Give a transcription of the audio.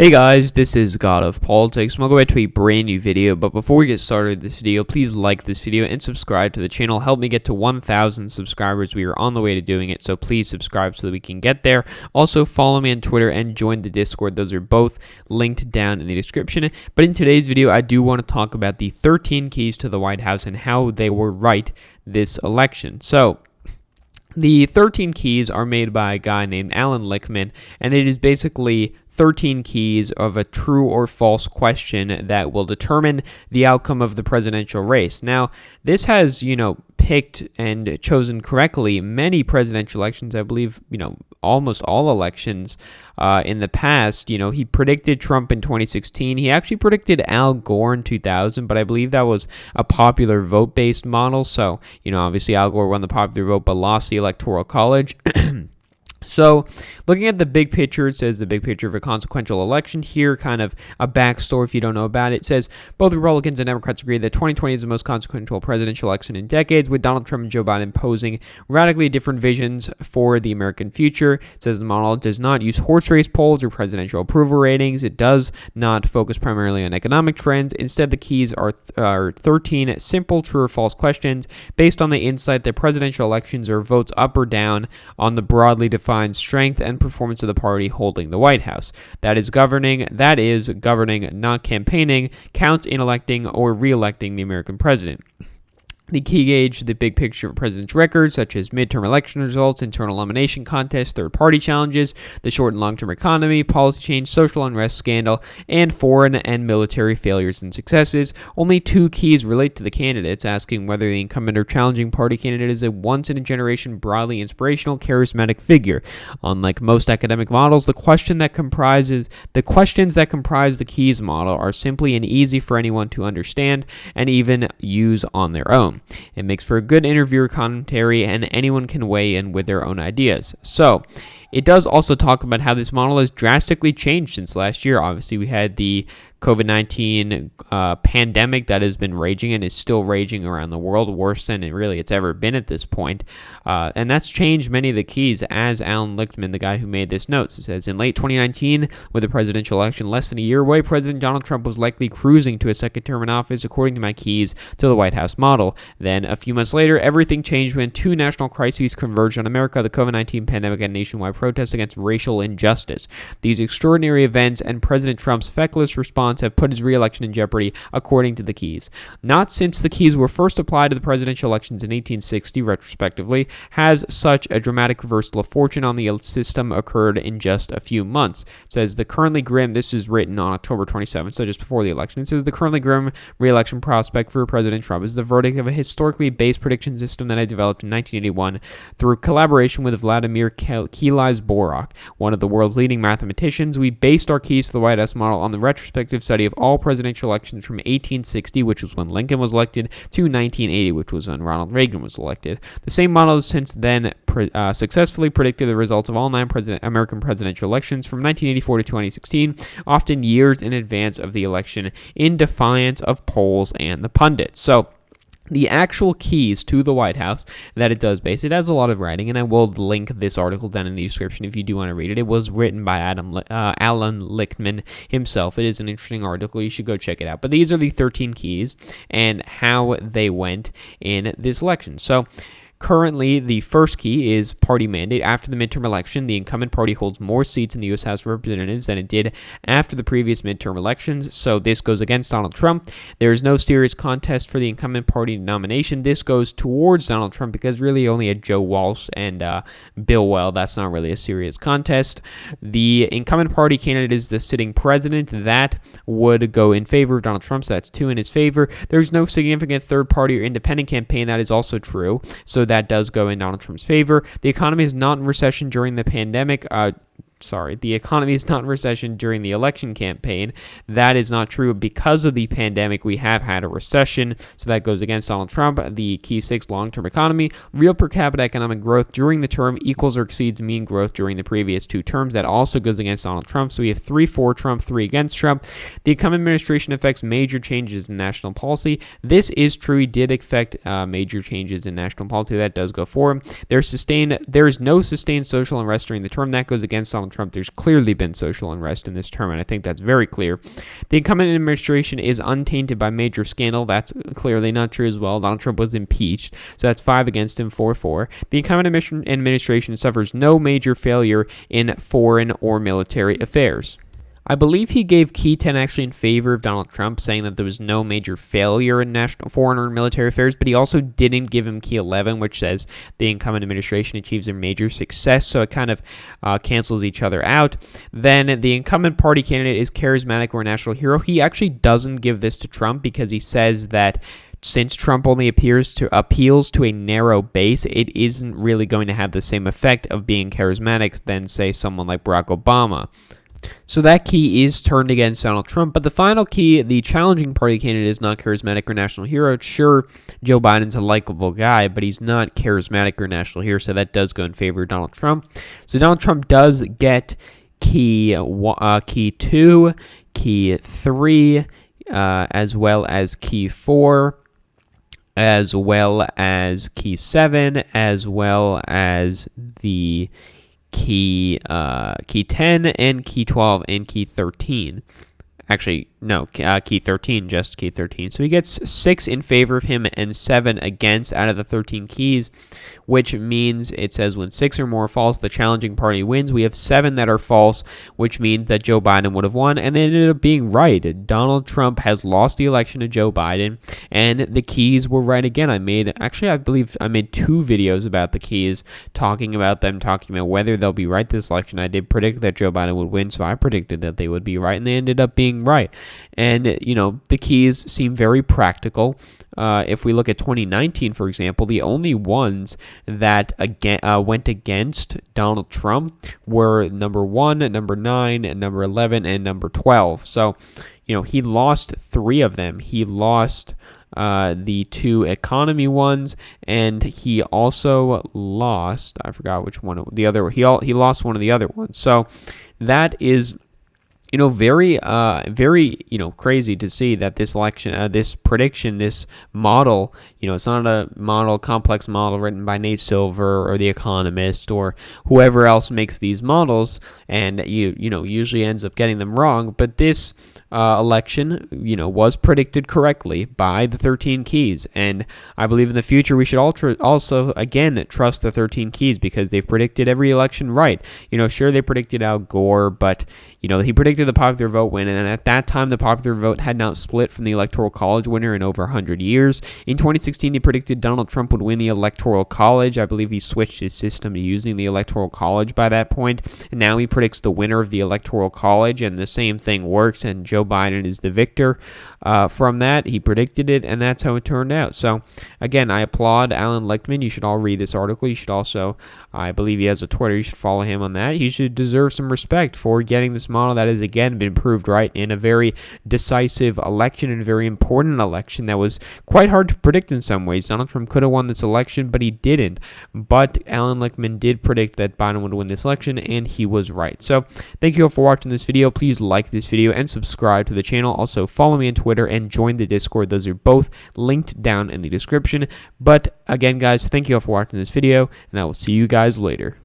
Hey guys, this is God of Politics. Welcome back to a brand new video, but before we get started with this video, please like this video and subscribe to the channel. Help me get to 1,000 subscribers. We are on the way to doing it, so please subscribe so that we can get there. Also, follow me on Twitter and join the Discord. Those are both linked down in the description. But in today's video, I do want to talk about the 13 keys to the White House and how they were right this election. So, the 13 keys are made by a guy named Alan Lichtman, and it is basically 13 keys of a true or false question that will determine the outcome of the presidential race. Now, this has, picked and chosen correctly many presidential elections. I believe, almost all elections in the past. He predicted Trump in 2016. He actually predicted Al Gore in 2000, but I believe that was a popular vote-based model. So, obviously Al Gore won the popular vote but lost the Electoral College. So, looking at the big picture, it says the big picture of a consequential election here, kind of a backstory if you don't know about it. It says, both Republicans and Democrats agree that 2020 is the most consequential presidential election in decades, with Donald Trump and Joe Biden posing radically different visions for the American future. It says the model does not use horse race polls or presidential approval ratings. It does not focus primarily on economic trends. Instead, the keys are 13 simple true or false questions based on the insight that presidential elections are votes up or down on the broadly defined strength and performance of the party holding the White House. That is governing, not campaigning, counts in electing or re-electing the American president. The key gauge the big picture of a president's records, such as midterm election results, internal nomination contests, third-party challenges, the short and long-term economy, policy change, social unrest scandal, and foreign and military failures and successes. Only two keys relate to the candidates, asking whether the incumbent or challenging party candidate is a once-in-a-generation, broadly inspirational, charismatic figure. Unlike most academic models, the questions that comprise the keys model are simply and easy for anyone to understand and even use on their own. It makes for a good interviewer commentary, and anyone can weigh in with their own ideas. So, it does also talk about how this model has drastically changed since last year. Obviously, we had the COVID-19 pandemic that has been raging and is still raging around the world, worse than it's ever been at this point. And that's changed many of the keys, as Alan Lichtman, the guy who made this note, says, in late 2019, with the presidential election less than a year away, President Donald Trump was likely cruising to a second term in office, according to my keys to the White House model. Then, a few months later, everything changed when two national crises converged on America, the COVID-19 pandemic and nationwide protests against racial injustice. These extraordinary events and President Trump's feckless response have put his re-election in jeopardy, according to the keys. Not since the keys were first applied to the presidential elections in 1860, retrospectively, has such a dramatic reversal of fortune on the system occurred in just a few months. It says the currently grim, this is written on October 27th, so just before the election, it says the currently grim re-election prospect for President Trump is the verdict of a historically based prediction system that I developed in 1981 through collaboration with Vladimir Borak, one of the world's leading mathematicians. We based our keys to the White House model on the retrospective study of all presidential elections from 1860, which was when Lincoln was elected, to 1980, which was when Ronald Reagan was elected. The same model has since then successfully predicted the results of all 9 American presidential elections from 1984 to 2016, often years in advance of the election, in defiance of polls and the pundits. So, the actual keys to the White House that it does base, it has a lot of writing, and I will link this article down in the description if you do want to read it. It was written by Alan Lichtman himself. It is an interesting article. You should go check it out. But these are the 13 keys and how they went in this election. So, currently, the first key is party mandate. After the midterm election, the incumbent party holds more seats in the U.S. House of Representatives than it did after the previous midterm elections, so this goes against Donald Trump. There is no serious contest for the incumbent party nomination. This goes towards Donald Trump because really only a Joe Walsh and Bill Weld. That's not really a serious contest. The incumbent party candidate is the sitting president. That would go in favor of Donald Trump, so that's 2 in his favor. There's no significant third party or independent campaign. That is also true, so that does go in Donald Trump's favor. The economy is not in recession during the pandemic. The economy is not in recession during the election campaign. That is not true. Because of the pandemic, we have had a recession, so that goes against Donald Trump. The key 6, long-term economy. Real per capita economic growth during the term equals or exceeds mean growth during the previous 2 terms. That also goes against Donald Trump. So we have 3 for Trump, 3 against Trump. The incumbent administration affects major changes in national policy. This is true. He did affect major changes in national policy. That does go for him. There is no sustained social unrest during the term. That goes against Donald Donald Trump. There's clearly been social unrest in this term, and I think that's very clear. The incumbent administration is untainted by major scandal. That's clearly not true as well. Donald Trump was impeached, so that's 5 against him, 4-4. The incumbent administration suffers no major failure in foreign or military affairs. I believe he gave key 10 actually in favor of Donald Trump, saying that there was no major failure in national, foreign, or military affairs, but he also didn't give him key 11, which says the incumbent administration achieves a major success, so it kind of cancels each other out. Then the incumbent party candidate is charismatic or a national hero. He actually doesn't give this to Trump because he says that since Trump only appeals to a narrow base, it isn't really going to have the same effect of being charismatic than, say, someone like Barack Obama. So that key is turned against Donald Trump. But the final key, the challenging party candidate is not charismatic or national hero. Sure, Joe Biden's a likable guy, but he's not charismatic or national hero, so that does go in favor of Donald Trump. So Donald Trump does get key 2, key 3, as well as key 4, as well as key 7, as well as the key 10 and key 12 and key 13. Actually, no, key 13, just key 13. So he gets 6 in favor of him and 7 against out of the 13 keys, which means it says when 6 or more are false, the challenging party wins. We have 7 that are false, which means that Joe Biden would have won, and they ended up being right. Donald Trump has lost the election to Joe Biden, and the keys were right again. I believe I made 2 videos about the keys, talking about whether they'll be right this election. I did predict that Joe Biden would win, so I predicted that they would be right, and they ended up being right. And, the keys seem very practical. If we look at 2019, for example, the only ones that went against Donald Trump were number 1, number 9, number 11, and number 12. So, he lost 3 of them. He lost the 2 economy ones, and he also lost, I forgot which one, he lost one of the other ones. So that is very crazy to see that this election, this prediction, this model, it's not a complex model written by Nate Silver or The Economist or whoever else makes these models, and usually ends up getting them wrong. But this election, was predicted correctly by the 13 keys, and I believe in the future we should also again trust the 13 keys because they've predicted every election right. Sure, they predicted Al Gore, but he predicted the popular vote win, and at that time, the popular vote had not split from the Electoral College winner in over 100 years. In 2016, he predicted Donald Trump would win the Electoral College. I believe he switched his system to using the Electoral College by that point, and now he predicts the winner of the Electoral College, and the same thing works, and Joe Biden is the victor from that. He predicted it, and that's how it turned out. So, again, I applaud Alan Lichtman. You should all read this article. You should also, I believe he has a Twitter. You should follow him on that. He should deserve some respect for getting this model that has again been proved right in a very decisive election and a very important election that was quite hard to predict in some ways. Donald Trump could have won this election, but he didn't. But Alan Lichtman did predict that Biden would win this election, and he was right. So thank you all for watching this video. Please like this video and subscribe to the channel. Also follow me on Twitter and join the Discord. Those are both linked down in the description. But again, guys, thank you all for watching this video, and I will see you guys later.